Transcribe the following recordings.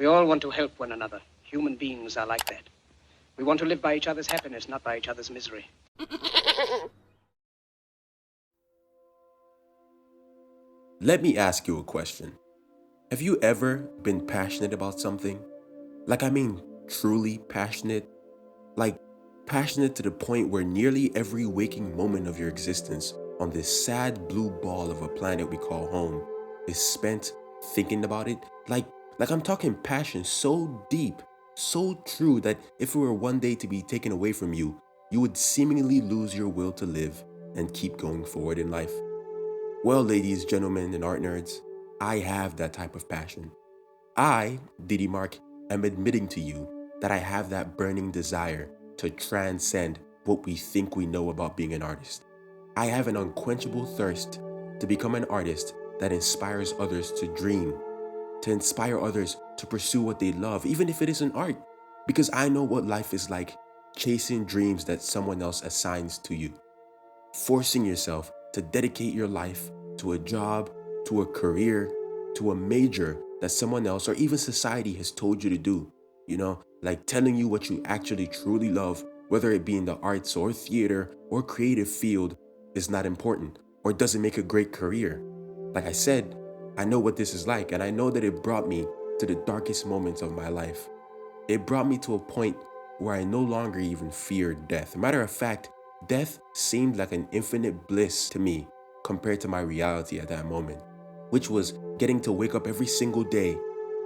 We all want to help one another. Human beings are like that. We want to live by each other's happiness, not by each other's misery. Let me ask you a question. Have you ever been passionate about something? Like, I mean, truly passionate? Like, passionate to the point where nearly every waking moment of your existence on this sad blue ball of a planet we call home is spent thinking about it? Like I'm talking passion so deep, so true that if it were one day to be taken away from you, you would seemingly lose your will to live and keep going forward in life. Well, ladies, gentlemen, and art nerds, I have that type of passion. I, Diddy Mark, am admitting to you that I have that burning desire to transcend what we think we know about being an artist. I have an unquenchable thirst to become an artist that inspires others to dream, to inspire others to pursue what they love, even if it isn't art, because I know what life is like, chasing dreams that someone else assigns to you, forcing yourself to dedicate your life to a job, to a career, to a major that someone else or even society has told you to do, like telling you what you actually truly love, whether it be in the arts or theater or creative field, is not important or doesn't make a great career. Like I said, I know what this is like, and I know that it brought me to the darkest moments of my life. It brought me to a point where I no longer even feared death. Matter of fact, death seemed like an infinite bliss to me compared to my reality at that moment, which was getting to wake up every single day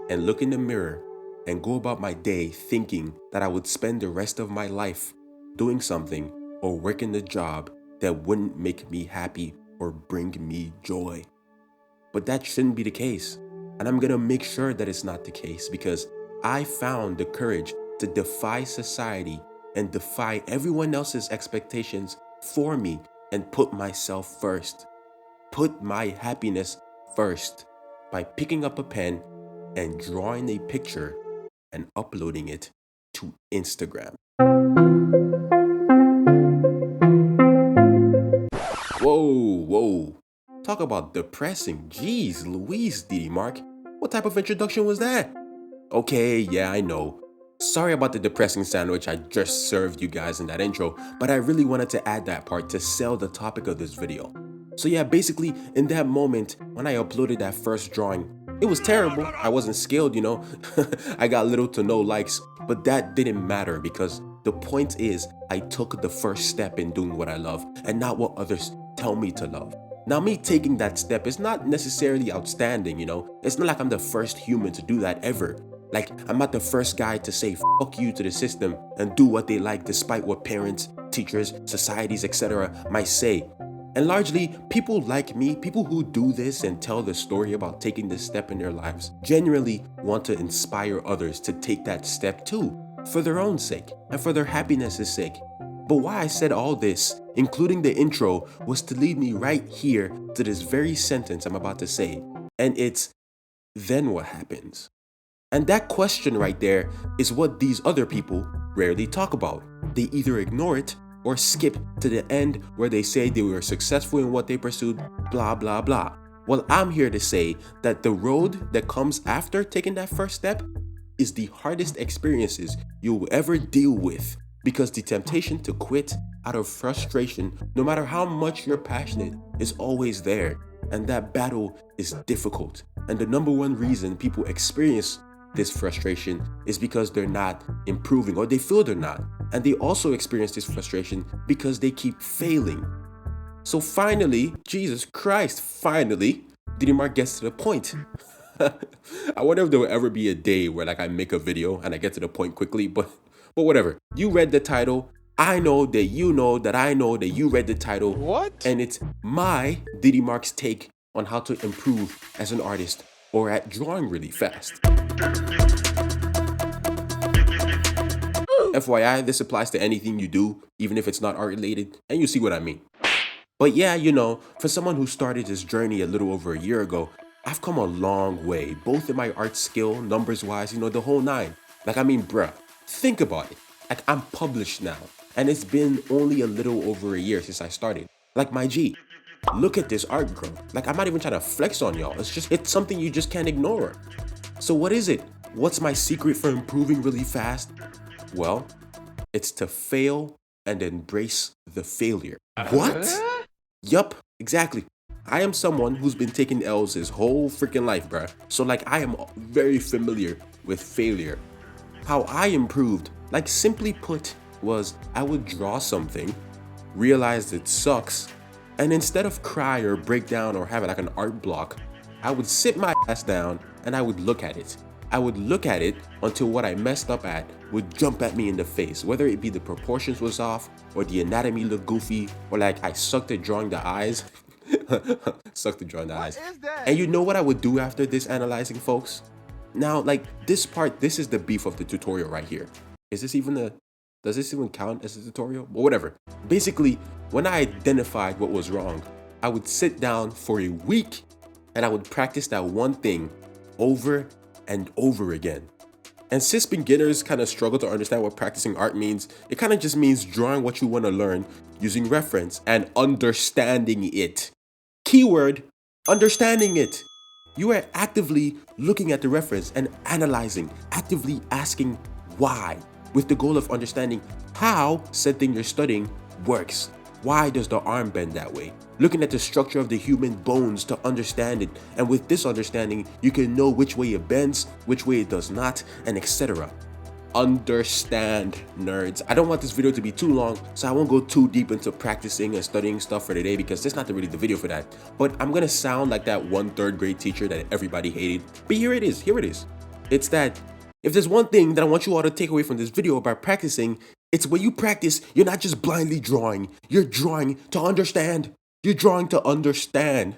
and look in the mirror and go about my day thinking that I would spend the rest of my life doing something or working the job that wouldn't make me happy or bring me joy. But that shouldn't be the case, and I'm gonna make sure that it's not the case, because I found the courage to defy society and defy everyone else's expectations for me and put myself first. Put my happiness first by picking up a pen and drawing a picture and uploading it to Instagram. Whoa. Talk about depressing. Jeez Louise, Diddy Mark. What type of introduction was that? Okay, yeah, I know. Sorry about the depressing sandwich I just served you guys in that intro, but I really wanted to add that part to sell the topic of this video. So yeah, basically, in that moment, when I uploaded that first drawing, it was terrible. I wasn't skilled, I got little to no likes, but that didn't matter because the point is, I took the first step in doing what I love and not what others tell me to love. Now, me taking that step is not necessarily outstanding, It's not like I'm the first human to do that ever. Like, I'm not the first guy to say fuck you to the system and do what they like despite what parents, teachers, societies, etc. might say. And largely, people like me, people who do this and tell the story about taking this step in their lives, genuinely want to inspire others to take that step too, for their own sake and for their happiness' sake. But why I said all this, including the intro, was to lead me right here to this very sentence I'm about to say. And it's, then what happens? And that question right there is what these other people rarely talk about. They either ignore it or skip to the end where they say they were successful in what they pursued, blah, blah, blah. Well, I'm here to say that the road that comes after taking that first step is the hardest experiences you'll ever deal with, because the temptation to quit out of frustration, no matter how much you're passionate, is always there. And that battle is difficult. And the number one reason people experience this frustration is because they're not improving, or they feel they're not. And they also experience this frustration because they keep failing. So finally, Jesus Christ, finally, Diddy Mark gets to the point. I wonder if there will ever be a day where I make a video and I get to the point quickly, but whatever. You read the title. I know that you know that I know that you read the title. What? And it's my Diddy Mark's take on how to improve as an artist or at drawing really fast. FYI, this applies to anything you do, even if it's not art related, and you see what I mean. But yeah, for someone who started this journey a little over a year ago, I've come a long way, both in my art skill, numbers wise, the whole nine. Bruh, think about it. I'm published now, and it's been only a little over a year since I started. My G, look at this art growth. I'm not even trying to flex on y'all. It's something you just can't ignore. So what is it? What's my secret for improving really fast? Well, it's to fail and embrace the failure. What? Yup, exactly. I am someone who's been taking L's his whole freaking life, bruh. So like I am very familiar with failure. How I improved, like simply put, was I would draw something, realize it sucks, and instead of cry or break down or have it like an art block, I would sit my ass down and I would look at it. I would look at it until what I messed up at would jump at me in the face, whether it be the proportions was off, or the anatomy looked goofy, or like I sucked at drawing the eyes. Sucked at drawing the eyes. And you know what I would do after this analyzing, folks? Now, like this part, this is the beef of the tutorial right here. Is this even does this even count as a tutorial? Or whatever. Basically, when I identified what was wrong, I would sit down for a week and I would practice that one thing over and over again. And since beginners kind of struggle to understand what practicing art means, it kind of just means drawing what you want to learn using reference and understanding it. Keyword, understanding it. You are actively looking at the reference and analyzing, actively asking why, with the goal of understanding how said thing you're studying works. Why does the arm bend that way? Looking at the structure of the human bones to understand it, and with this understanding, you can know which way it bends, which way it does not, and etc. Understand, nerds. I don't want this video to be too long, so I won't go too deep into practicing and studying stuff for today because that's not really the video for that. But I'm gonna sound like that one third grade teacher that everybody hated. But here it is. It's that if there's one thing that I want you all to take away from this video about practicing, it's when you practice, you're not just blindly drawing. You're drawing to understand. You're drawing to understand.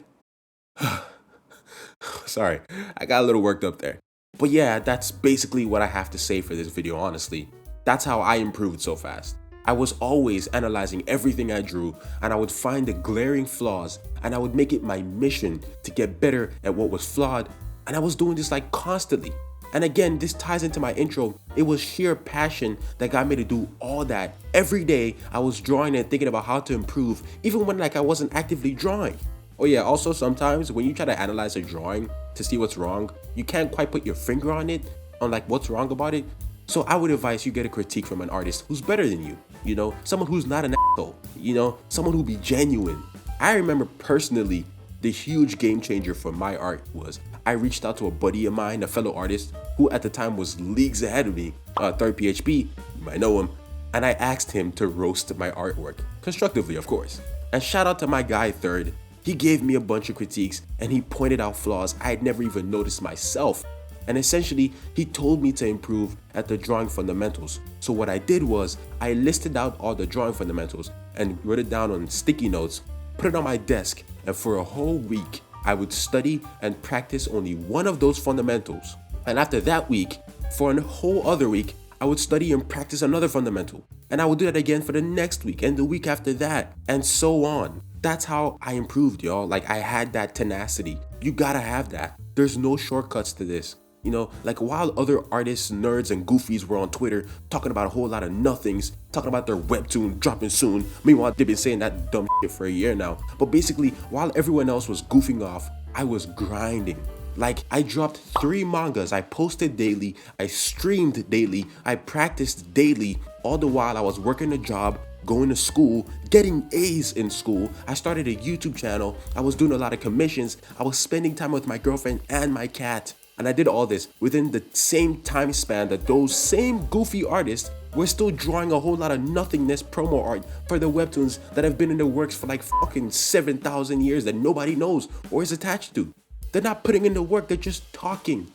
Sorry, I got a little worked up there. But yeah, that's basically what I have to say for this video, honestly. That's how I improved so fast. I was always analyzing everything I drew, and I would find the glaring flaws, and I would make it my mission to get better at what was flawed, and I was doing this like constantly. And again, this ties into my intro. It was sheer passion that got me to do all that. Every day, I was drawing and thinking about how to improve, even when like I wasn't actively drawing. Oh yeah, also sometimes when you try to analyze a drawing to see what's wrong, you can't quite put your finger on it, on like what's wrong about it. So I would advise you get a critique from an artist who's better than you know, someone who's not an asshole, you know, someone who be genuine. I remember personally, the huge game changer for my art was I reached out to a buddy of mine, a fellow artist, who at the time was leagues ahead of me, Third PHP, you might know him, and I asked him to roast my artwork, constructively of course. And shout out to my guy Third. He gave me a bunch of critiques and he pointed out flaws I had never even noticed myself. And essentially, he told me to improve at the drawing fundamentals. So what I did was, I listed out all the drawing fundamentals and wrote it down on sticky notes, put it on my desk, and for a whole week, I would study and practice only one of those fundamentals. And after that week, for a whole other week, I would study and practice another fundamental. And I would do that again for the next week and the week after that, and so on. That's how I improved, y'all. Like I had that tenacity. You gotta have that. There's no shortcuts to this. You know, like while other artists, nerds, and goofies were on Twitter talking about a whole lot of nothings, talking about their Webtoon dropping soon. Meanwhile, they've been saying that dumb shit for a year now. But basically, while everyone else was goofing off, I was grinding. Like I dropped 3 mangas, I posted daily, I streamed daily, I practiced daily, all the while I was working a job, going to school, getting A's in school. I started a YouTube channel, I was doing a lot of commissions, I was spending time with my girlfriend and my cat. And I did all this within the same time span that those same goofy artists were still drawing a whole lot of nothingness promo art for the Webtoons that have been in the works for like fucking 7,000 years that nobody knows or is attached to. They're not putting in the work, they're just talking.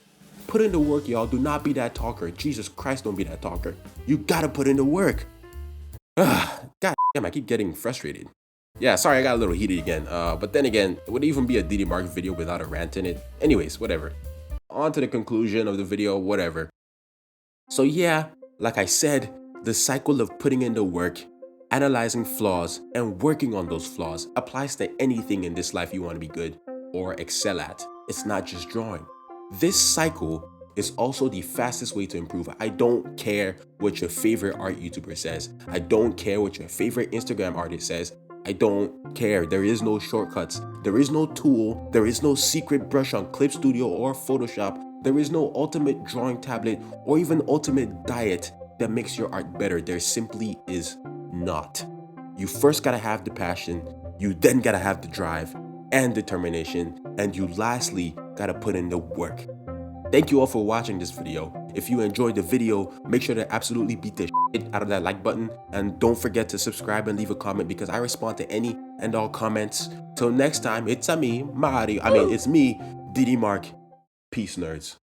Put in the work, y'all. Do not be that talker. Jesus Christ, don't be that talker. You gotta put in the work. God damn, I keep getting frustrated. Yeah, sorry, I got a little heated again. But then again, it would even be a DD Mark video without a rant in it. Anyways, whatever. On to the conclusion of the video, whatever. So yeah, like I said, the cycle of putting in the work, analyzing flaws, and working on those flaws applies to anything in this life you want to be good or excel at. It's not just drawing. This cycle is also the fastest way to improve. I don't care what your favorite art YouTuber says. I don't care what your favorite Instagram artist says. I don't care. There is no shortcuts. There is no tool. There is no secret brush on Clip Studio or Photoshop There is no ultimate drawing tablet or even ultimate diet that makes your art better. There simply is not. You first gotta have the passion, you then gotta have the drive and determination, and you lastly gotta put in the work. Thank you all for watching this video. If you enjoyed the video, make sure to absolutely beat the shit out of that like button, and don't forget to subscribe and leave a comment because I respond to any and all comments. Till next time, it's me, Didi Mark. Peace, nerds.